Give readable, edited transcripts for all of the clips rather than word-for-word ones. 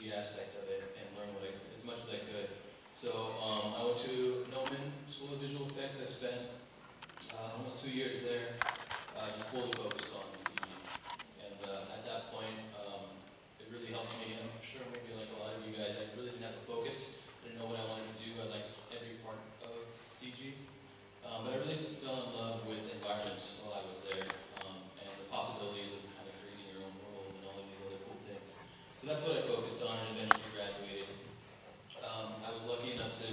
CG aspect of it and learn as much as I could. So I went to Noman School of Visual Effects. I spent almost 2 years there, just fully focused on CG. And at that point, it really helped me. I'm sure maybe like a lot of you guys, I really didn't have a focus. I didn't know what I wanted to do. I liked every part of CG. But I really fell in love with environments while I was there, and the possibilities of kind of creating your own world and all of these other cool things. So that's what I focused on and eventually graduated. I was lucky enough to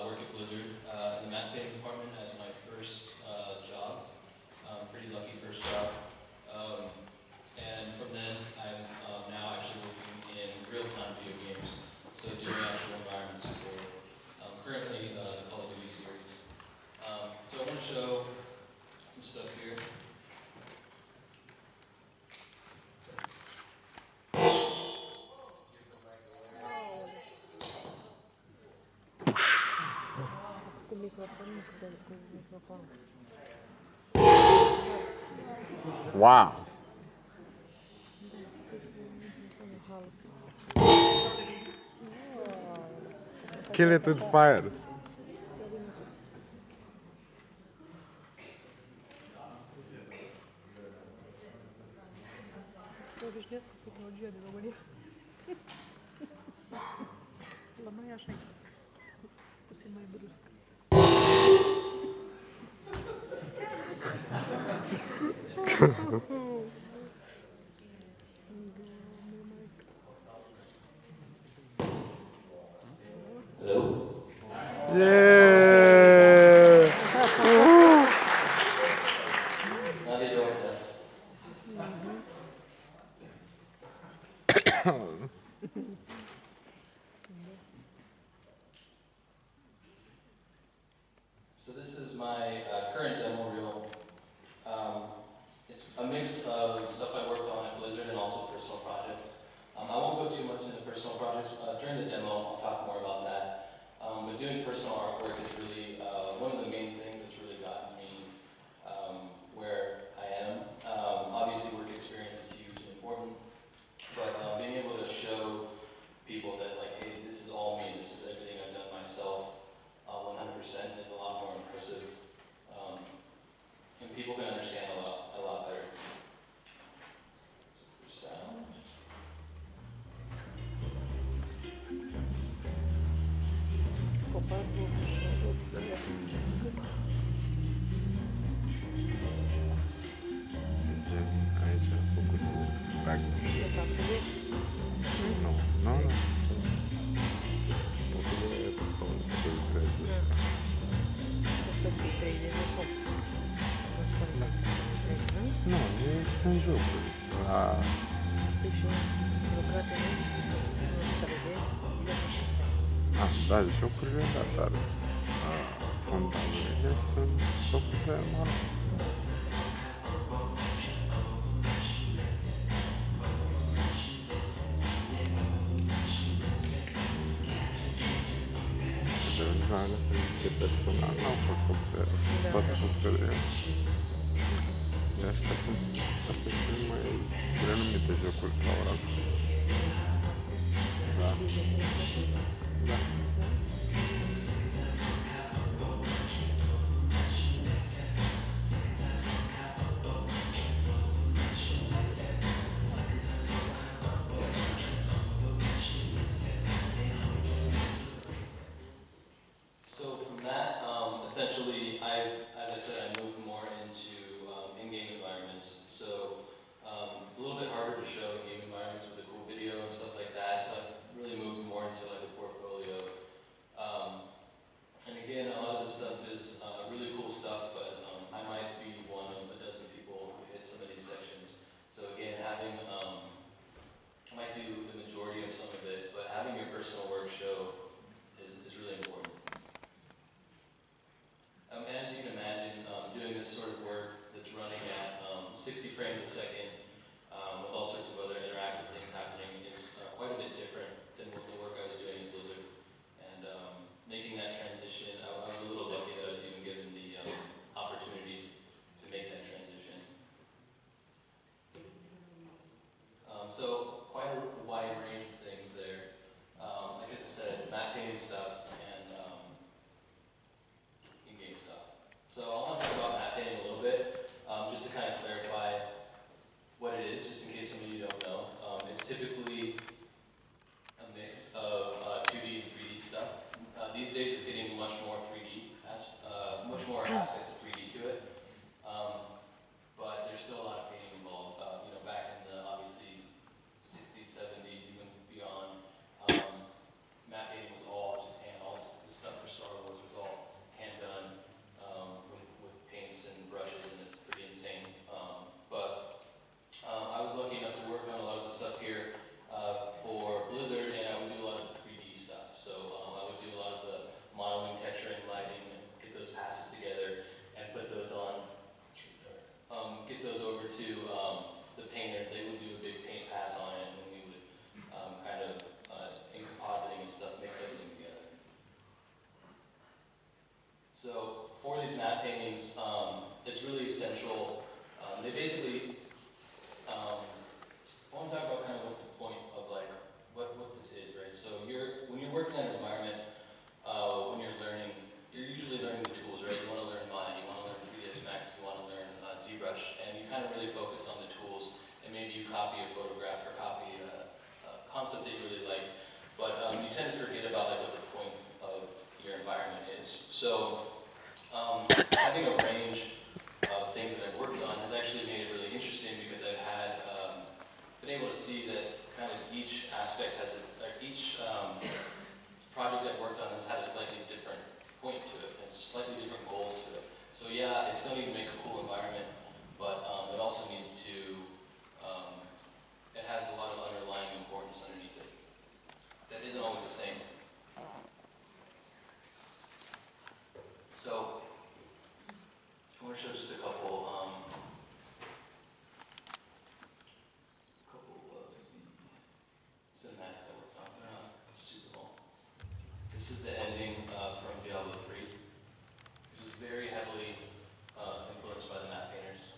work at Blizzard in the map painting department as my first job. Pretty lucky first job. And from then, I'm now actually working in real-time video games, so doing actual environments for currently the Call of Duty series. So I want to show some stuff here. Wow. Kill it with fire. Văd tehnologia din România. La noi așa e. Puțin mai brusc. Hello? Yeah. Now they don't have. So this is my current demo reel. It's a mix of stuff I worked on at Blizzard and also personal projects. I won't go too much into personal projects. During the demo, I'll talk more about that. But doing personal artwork is really one of the main things that's really gotten me where I am. Obviously, work experience is huge and important, but being able to show people that, like, hey, this is all me, this is everything I've done myself, 100% is a lot more impressive, and people can understand a lot better. So for sound. Aici a făcut back. Nu, nu, nu. Făcut de pistol, de lucrezi. Nu, sunt jocuri. Da, jocurile, da, dar fondamenturile sunt făcute manual. Realizarea de personal n-au fost făcute, toate făcute de el. De astea sunt cele mai renumite jocuri la ora actuală. Da. Da. So from that, essentially, as I said, I moved more into in-game environments. So it's a little bit harder to show in-game environments with a cool video and stuff like that. So I really moved more into like a portfolio like. But you tend to forget about like what the point of your environment is. So having a range of things that I've worked on has actually made it really interesting because I've had been able to see that kind of each aspect has each project I've worked on has had a slightly different point to it. It's slightly different goals to it. So yeah, it still needs to make a cool environment, but it also needs to, it has a lot of underlying importance underneath it. That isn't always the same. So, I want to show just a couple of cinematics I worked on. They're not super long. This is the ending from Diablo 3, which is very heavily influenced by the map painters.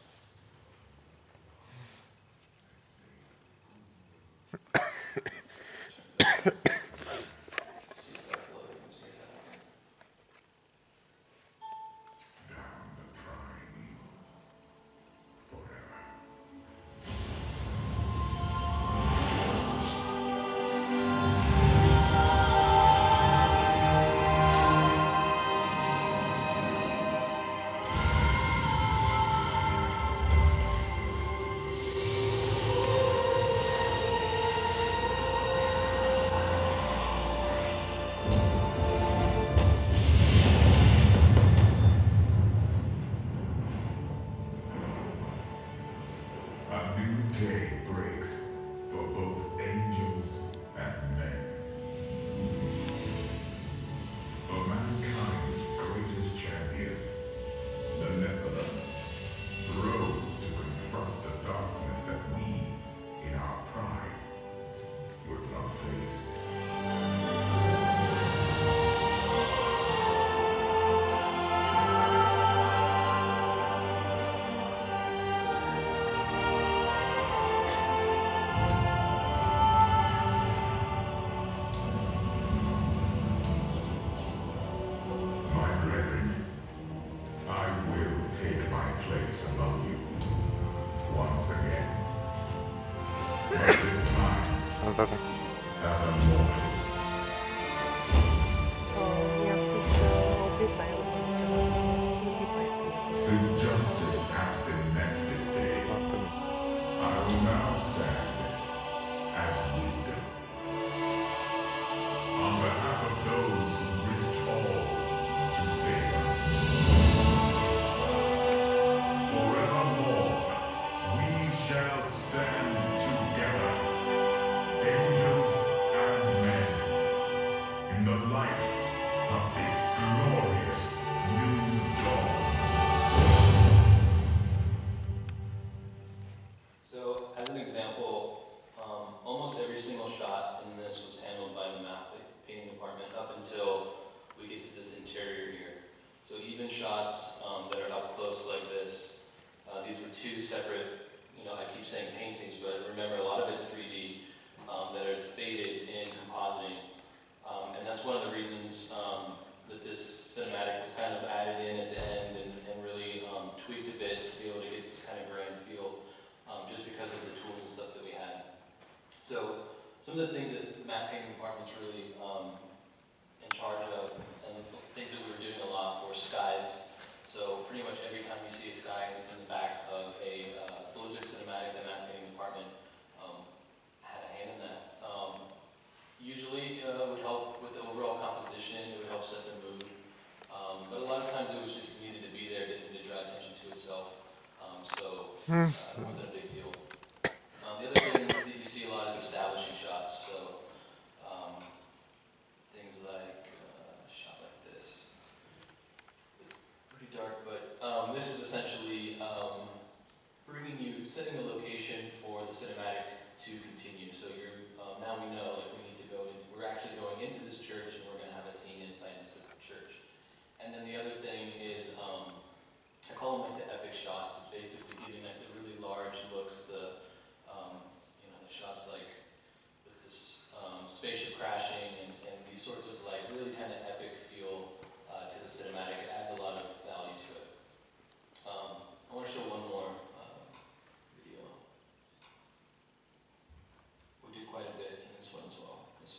Let's see if I can load it and see that again. A new day breaks for both angels and men. For mankind's greatest champion, the Nephilim, rose to confront the darkness that we, in our pride, would not face. My brethren, I will take my place among you once again. But this time, Dobra. as a mortal. Ja spuszczę obieta, ja Since justice has been met this day, Potem I will now stand as wisdom. On behalf of those who risked all to save us. Forevermore, we shall stand together, angels and men, in the light of this glorious new dawn. So, as an example, almost every single shot in this was handled by the map painting department up until we get to this interior here. So even shots that are up close like this, these were two separate, I keep saying paintings, but remember a lot of it's 3D, that is faded in compositing. And that's one of the reasons that this cinematic was kind of added in at the end and really tweaked a bit to be able to get this kind of grand feel, just because of the tools and stuff that we had. So some of the things that map painting department's really in charge of, and things that we were doing a lot were skies. So pretty much every time you see a sky in the back of a Blizzard cinematic, the map painting department had a hand in that. Usually it would help with the overall composition, it would help set the mood. But a lot of times it was just needed to be there, didn't need to draw attention to itself. It wasn't a big deal. The other thing that you see a lot is establishing shots. So things like a shot like this. It's pretty dark, but this is essentially setting the location for the cinematic to continue. So you're now we know like we need to go. We're actually going into this church, and we're going to have a scene inside this church. And then the other thing is I call them like the epic shots. It's basically giving like the really large looks, the shots like with this spaceship crashing and these sorts of like really kind of epic feel to the cinematic. It adds a lot of value to it. I want to show one more video. We did quite a bit in this one as well. This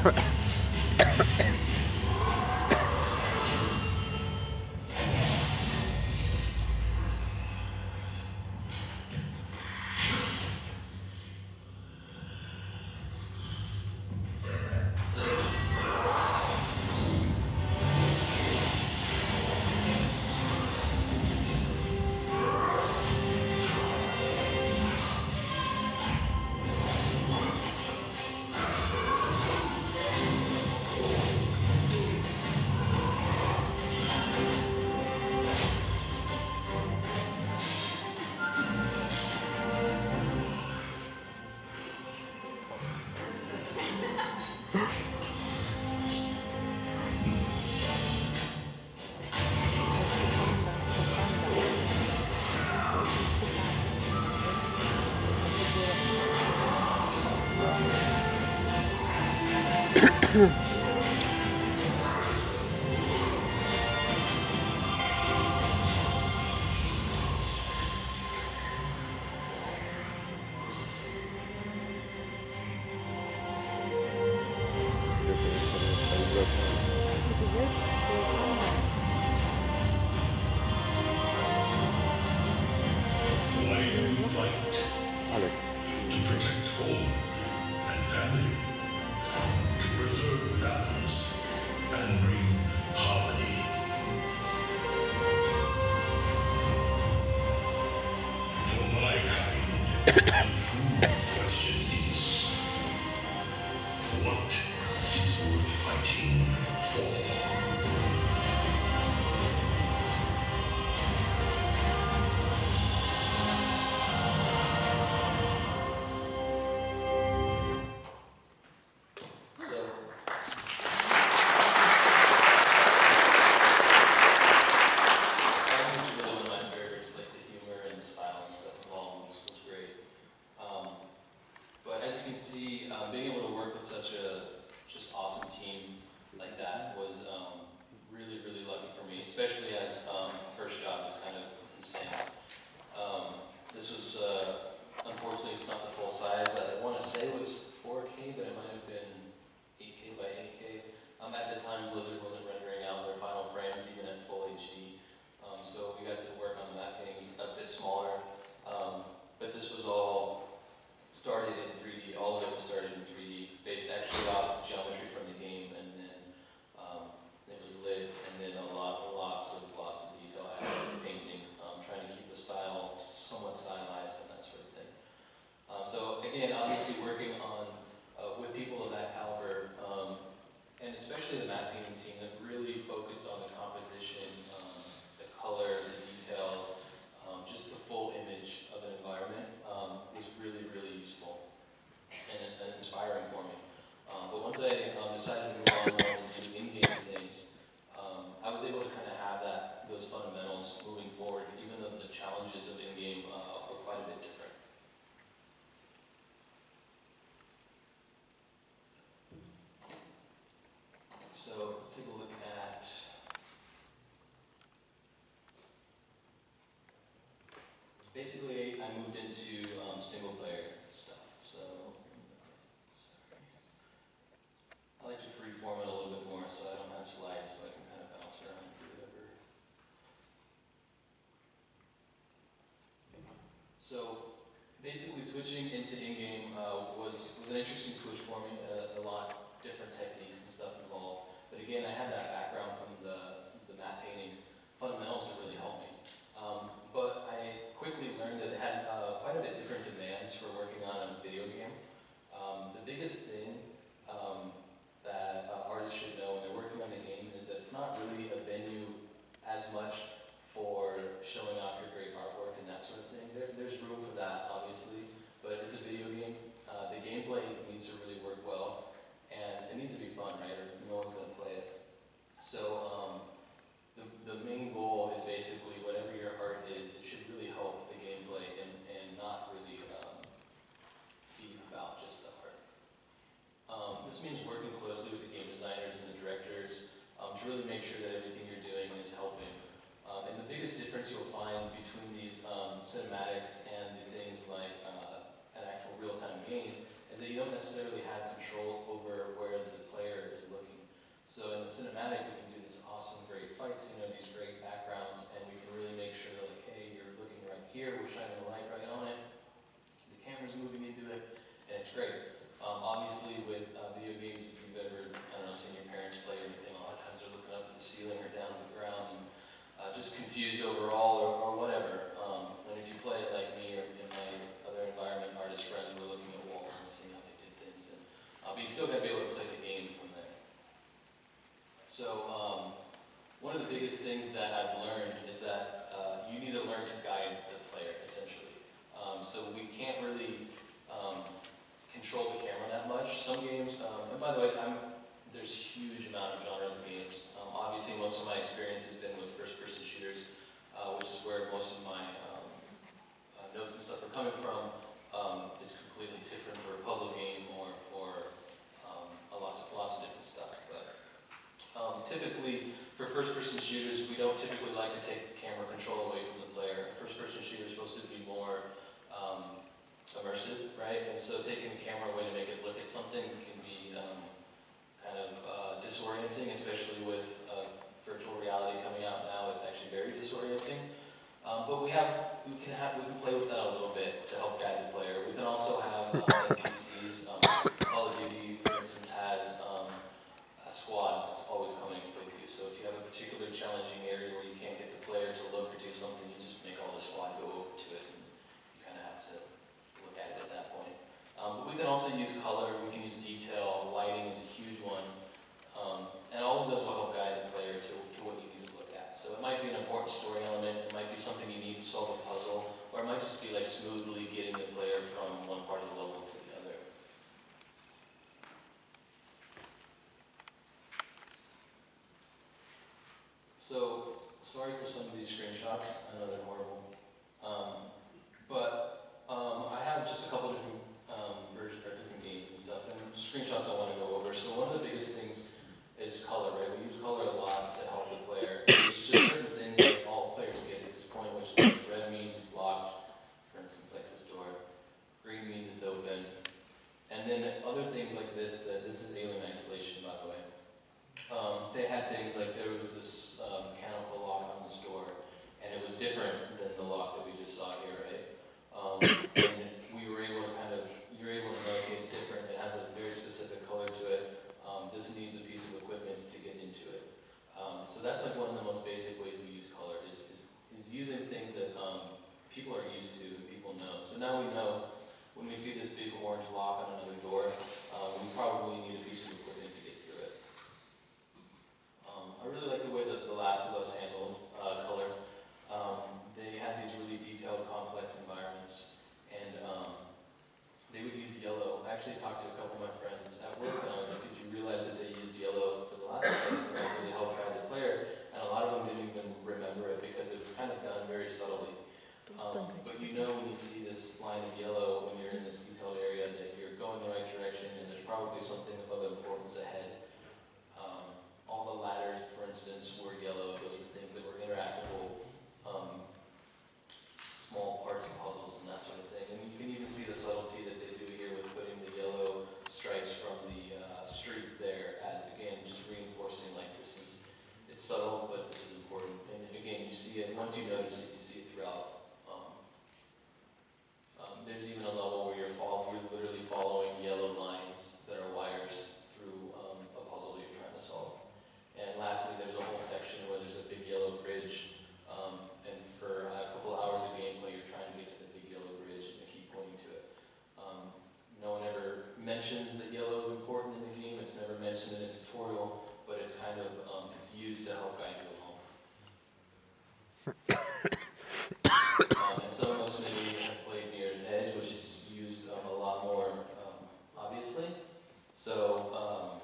Why do you fight? Alex, To protect home and family. To preserve balance and bring harmony. For my kind, the true question is, what is worth fighting for? So, that was really one of my favorites, like the humor and the style and stuff involved was great. But as you can see, being able to work with such a just awesome team like that was really, really lucky for me, especially as first job was kind of insane. This was, unfortunately, it's not the full size. I want to say it was 4K, but it might have been 8K by 8K. At the time, Blizzard wasn't rendering out their final frames even at full HD. So we got to work on the map paintings a bit smaller. But this was all started in 3D. All of it was started in 3D, based actually off geometry from the game, and then it was lit, and then lots of detail added to the painting, trying to keep the style somewhat stylized and that sort of thing. So again, obviously working on with people of that caliber, and especially the map painting team that really focused on the composition, the color, the details, just the full image of an environment was really, really useful and inspiring for me. But once I decided to move on more into in-game things, I was able to kind of have those fundamentals moving forward, even though the challenges of in-game were quite a bit different. So let's take a look at basically I moved into single player stuff. So sorry. I like to freeform it a little bit more so I don't have slides so I can kind of bounce around and do whatever. So basically switching into in-game was an interesting switch for me, a lot different techniques and stuff involved. But again, I had that background from the map painting fundamentals that really helped me. But I quickly learned that it had quite a bit different demands for working on a video game. The biggest thing that artists should know when they're working on a game is that it's not really a venue as much for showing off your great artwork and that sort of thing. There's room for that, obviously, but it's a video game. The gameplay needs to really work well, and it needs to be fun, right? Or no one's going to play it. So the main goal is basically whatever your art is, it should really help the gameplay and not really be about just the art. This means working closely with the game designers and the directors to really make sure that everything you're doing is helping. And the biggest difference you'll find between these cinematics and the things like an actual real-time game is that you don't necessarily have control over where the player So in the cinematic, we can do this awesome, great fights, these great backgrounds, and we can really make sure that, like, hey, you're looking right here, we're shining the light right on it, the camera's moving into it, and it's great. Obviously, with video games, if you've ever, seen your parents play or anything, a lot of times they're looking up at the ceiling or down at the ground, and just confused overall or whatever. And if you play it like me or in my other environment, artist friends, we're looking at walls and seeing how they did things. But you still got to be able to play the game from there. So one of the biggest things that I've learned is that you need to learn to guide the player, essentially. So we can't really control the camera that much. Some games, and by the way, there's a huge amount of genres of games. Obviously, most of my experience has been with first-person shooters, which is where most of my notes and stuff are coming from. It's completely different for a puzzle game or for lots of different stuff. But typically, for first-person shooters, we don't typically like to take the camera control away from the player. A first-person shooter is supposed to be more immersive, right? And so taking the camera away to make it look at something can be kind of disorienting, especially with virtual reality coming out now. It's actually very disorienting. But we can play with that a little bit to help guide the player. We can also have NPCs. Call of Duty, for instance, has a squad that's always coming with you. So if you have a particular challenging area where you can't get the player to look or do something, you just make all the squad go over to it, and you kind of have to look at it at that point. But we can also use color. We can use detail. Lighting is a huge one. And all of those will help guide the player to what you need to look at. So it might be an important story element, it might be something you need to solve a puzzle, or it might just be like smoothly getting the player from one part of the level to the other. So, sorry for some of these screenshots, I know they're horrible. I have just a couple different versions or different games and stuff, and screenshots I want to go over. So one of the biggest things is color, right? We use color a lot to help the player. There's just certain things that all players get at this point, which is like red means it's locked, for instance, like this door. Green means it's open. And then other things like this, this is Alien Isolation, by the way. They had things like there was this mechanical lock on this door, and it was different than the lock that we just saw here, right? And we were able to you're able to know, okay, it's different, it has a very specific color to it. This needs a piece of equipment to get into it. So that's like one of the most basic ways we use color, is using things that people are used to and people know. So now we know when we see this big orange lock on another door, we probably need a piece of equipment to get through it. I really like the way that The Last of Us handled color. They had these really detailed, complex environments, and they would use yellow. I actually talked to a couple of my friends at work, and I was like, did you realize that they used yellow for The Last of Us to really help guide the player? And a lot of them didn't even remember it because it was kind of done very subtly. But you know when you see this line of yellow, when you're in this detailed area, that you're going the right direction, and there's probably something of importance ahead. All the ladders, for instance, were yellow. Those were things that were interactable, small parts of puzzles and that sort of thing. And you can even see the subtlety that they do here with putting the yellow stripes from the street there as, again, just reinforcing like it's subtle, but this is important. And again, you see it, once you notice it, you see it throughout. There's even a level where you're literally following yellow lines that are wires through a puzzle that you're trying to solve. And lastly, there's a whole section where there's a big yellow bridge, and for a couple of hours of gameplay, you're trying to get to the big yellow bridge and keep pointing to it. No one ever mentions that yellow is important in the game. It's never mentioned in a tutorial, but it's kind of it's used to help guide you along. And some of us maybe have played Mirror's Edge, which is used a lot more, obviously. So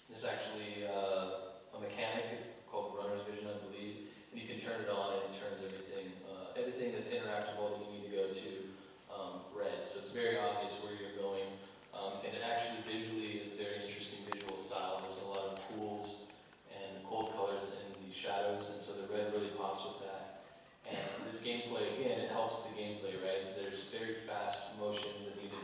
there's actually a mechanic. It's called Runner's Vision, I believe, and you can turn it on and it turns everything. Everything that's interactable, you need to go to red. So it's very obvious where you're going, and it actually visually is a very interesting visual style. There's a lot of pools and cold colors in the shadows, and so the red really pops with that. And this gameplay, again, it helps the gameplay, right? There's very fast motions that need to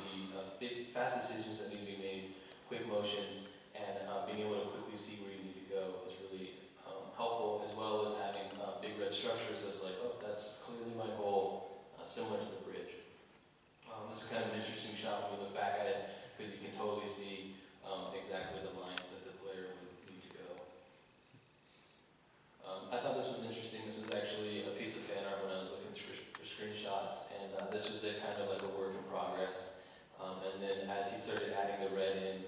be, fast decisions that need to be made, quick motions, and being able to quickly see where you need to go is really helpful, as well as having big red structures as like, oh, that's clearly my goal, similar to the bridge. This is kind of an interesting shot when you look back at it, because you can totally see exactly the line that the player would need to go. I thought this was interesting. This was actually a piece of fan art when I was looking for screenshots, and this was kind of like a work in progress. And then as he started adding the red in,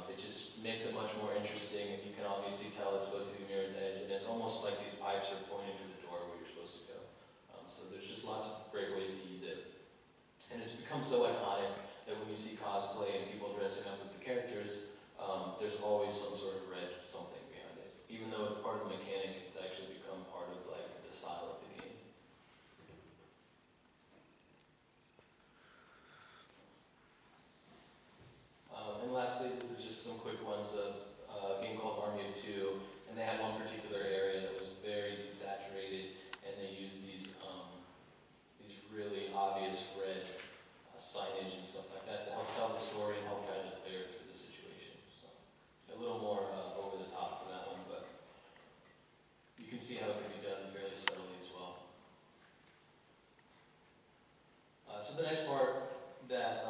it just makes it much more interesting. And you can obviously tell it's supposed to be Mirror's Edge, and it's almost like these pipes are pointing to the door where you're supposed to go. So there's just lots of great ways to use it. And it's become so iconic that when you see cosplay and people dressing up as the characters, there's always some sort of red something behind it. Even though it's part of the mechanic, it's actually become part of like the style of the game. And lastly, this is just some quick ones of a game called Army of Two, and they had one particular area that was very desaturated, and they used these really obvious red signage and stuff like that to help tell the story and help guide the player through the situation. So a little more over the top for that one, but you can see how it can be done fairly subtly as well. So the next part that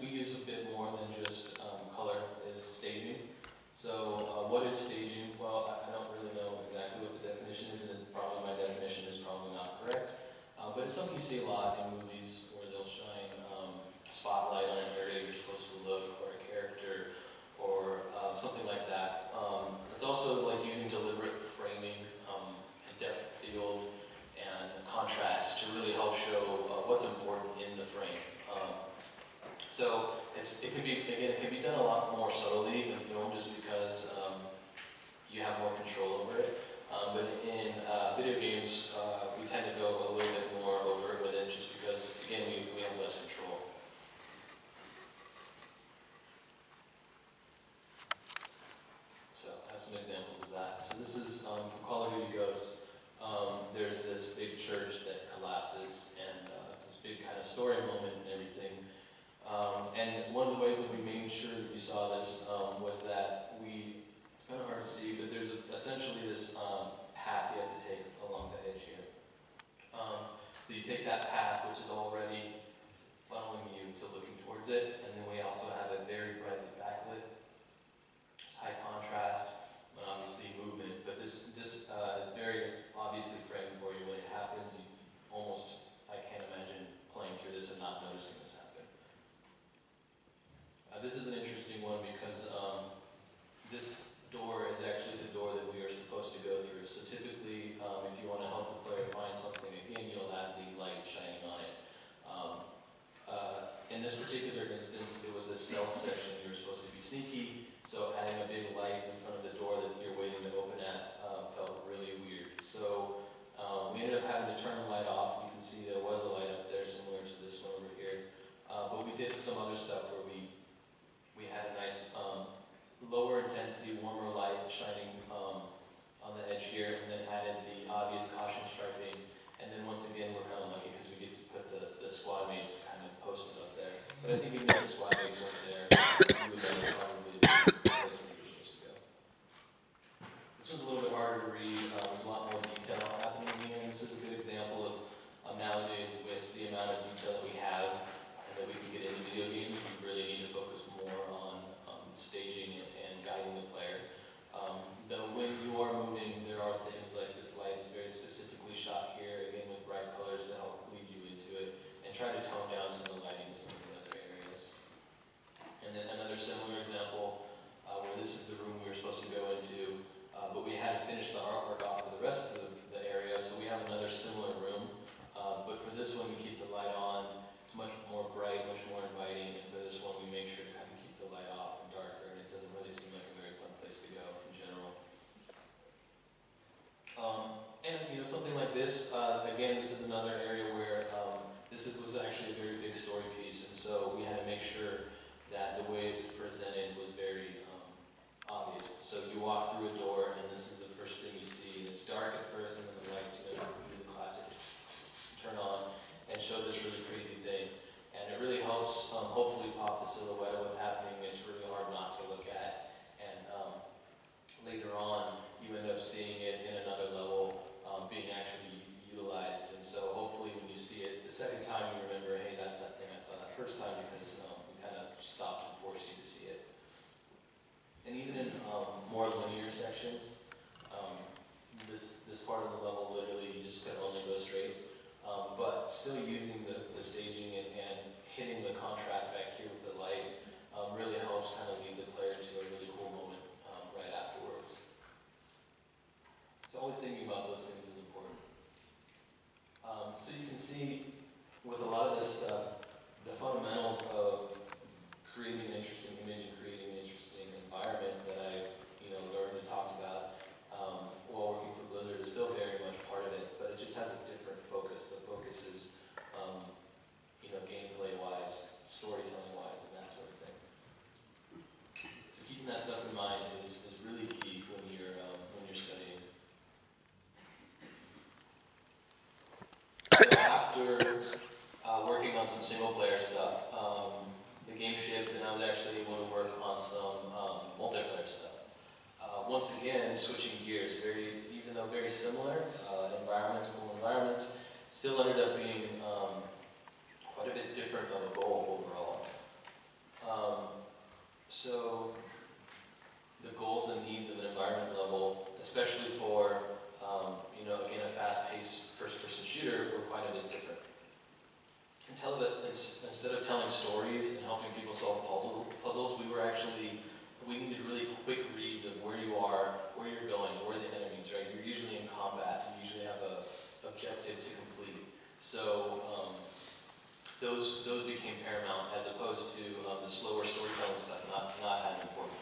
we use a bit more than just color is staging. So what is staging? Well, I don't really know exactly what the definition is, and probably my definition is probably not correct. But it's something you see a lot in movies where they'll shine spotlight on an area you're supposed to look, or a character, or something like that. It's also like using deliberate framing, and depth of field, and contrast to really help show what's important in the frame. So it can be done a lot more subtly in film, just because you have more control over it. But in video games, we tend to go a little bit more over it with it, just because, again, we have less control. So I have some examples of that. So this is from Call of Duty Ghosts. There's this big church that collapses, and it's this big kind of story moment and everything. And one of the ways that we made sure that we saw this was that it's kind of hard to see, but there's essentially this path you have to take along the edge here. So you take that path, which is already funneling you to looking towards it, and then we also have it very brightly backlit. There's high contrast, and obviously movement, but this is very obviously framed for you. When it happens, I can't imagine playing through this and not noticing this happen. This is an interesting one because this door is actually the door that we are supposed to go through. So typically, if you want to help the player find something, again, you'll have the light shining on it. In this particular instance, it was a stealth section. You were supposed to be sneaky, so adding a big light in front of the door that you're waiting to open at felt really weird. So we ended up having to turn the light off. You can see there was a light up there similar to this one over here. But we did some other stuff where we had a nice lower intensity, warmer light shining on the edge here, and then added the obvious caution striping. And then once again, we're kind of lucky because we get to put the squad mates kind of posted up there. But I think even if the squad mates weren't there, we would probably be the place where we were supposed to go. This one's a little bit harder to read. There's a lot more detail happening here. This is a good example of nowadays, with the amount of detail that we have and that we can get into video games, we really need to focus more on staging and guiding the player. Though when you are moving, there are things like this light is very specifically shot here, again with bright colors to help lead you into it, and try to tone down some of the lighting in some of the other areas. And then another similar example, where this is the room we were supposed to go into, but we had to finish the artwork off for the rest of the area, so we have another similar room. But for this one, we keep the light on. It's much more bright, much more inviting, and for this one, we make sure to kind of keep the light off and darker, and it doesn't really seem like a very fun place to go in general. And something like this, again, this is another area where this was actually a very big story piece, and so we had to make sure that the way it was presented was very obvious. So you walk through a door, and this is the first thing you see, and it's dark at first, and then the lights, do the classic turn on and show this really crazy thing. And it really helps hopefully pop the silhouette of what's happening. It's really hard not to look at. And some single player stuff. The game shipped and I was actually able to work on some multiplayer stuff. Once again, switching gears, even though very similar environments, cool environments, still ended up being quite a bit different of a goal overall. So the goals and needs of an environment level, especially for again, a fast-paced first-person shooter, were quite a bit different. Instead of telling stories and helping people solve puzzles, we needed really quick reads of where you are, where you're going, where the enemies, right? You're usually in combat, you usually have an objective to complete. So those became paramount as opposed to the slower storytelling stuff, not as important.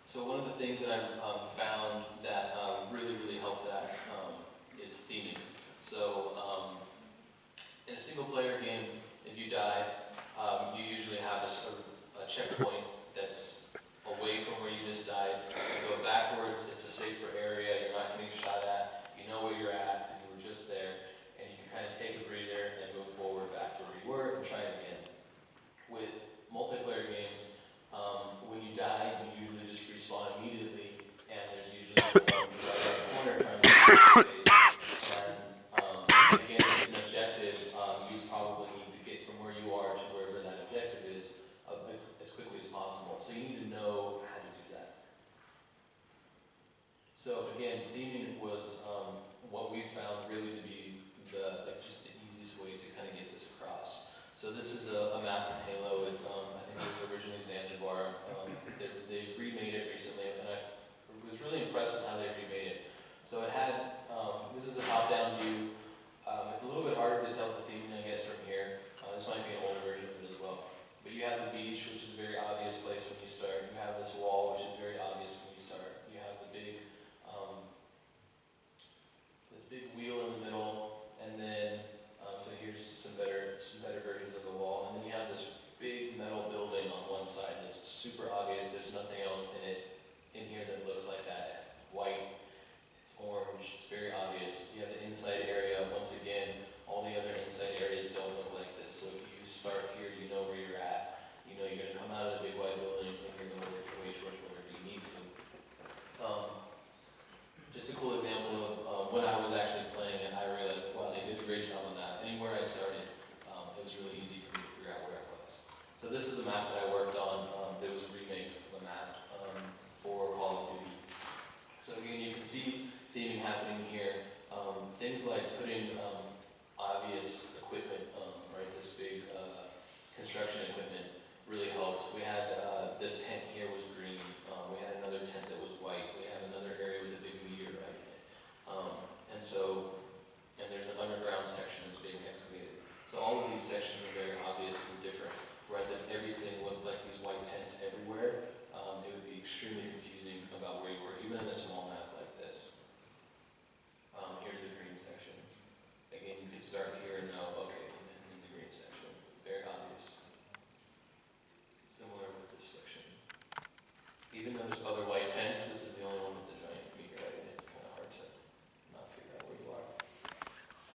So one of the things that I've found that really helped that is theming. So in a single player game, if you die, you usually have a checkpoint that's away from where you just died. You go backwards, it's a safer area, you're not getting shot at, you know where you're at because you were just there, and you can kind of take a breather and move forward back to where you were and try it again. With multiplayer games, when you die, you usually just respawn immediately, and there's usually someone right in the corner trying to get your face. And again, if it's an objective, you probably need to get from where you are to wherever that objective is as quickly as possible. So you need to know how to do that. So again, theming was what we found really to be just the easiest way to kind of get this across. So this is a map from Halo. I think it was originally Zanzibar. They remade it recently, and I was really impressed with how they remade it. So it had, this is a top-down view. It's a little bit harder to tell the theming, I guess, from here. This might be an old version of it as well. But you have the beach, which is a very obvious place when you start. You have this wall, which is very obvious when you start. You have the big, this big wheel in the middle, and then, so here's some better versions of the wall. And then you have this big metal building on one side that's super obvious. There's nothing else in here that looks like that. It's white, it's orange, it's very obvious. You have the inside area. Once again, all the other inside areas don't look like this. So if you start here, you know where you're at. You know you're going to come out of the big white building and you're going to work your way towards wherever you need to. Just a cool example of when I was actually playing it, I realized, wow, they did a great job on that. Anywhere I started, it was really easy for me to figure out where I was. So this is a map that I worked on. There was a remake of a map for Call of Duty. So again, you can see theming happening here. Things like putting obvious equipment, right? This big construction equipment really helped. We had this tent here was green. We had another tent that was white. We had another area with a big meteorite in it. And there's an underground section that's being excavated. So all of these sections are very obvious and different. Whereas if everything looked like these white tents everywhere, it would be extremely confusing about where you were, even in a small map like this. Here's the green section. Again, you could start here and know, okay, I'm in the green section. Very obvious. Similar with this section. Even though there's other white tents, this is the only one with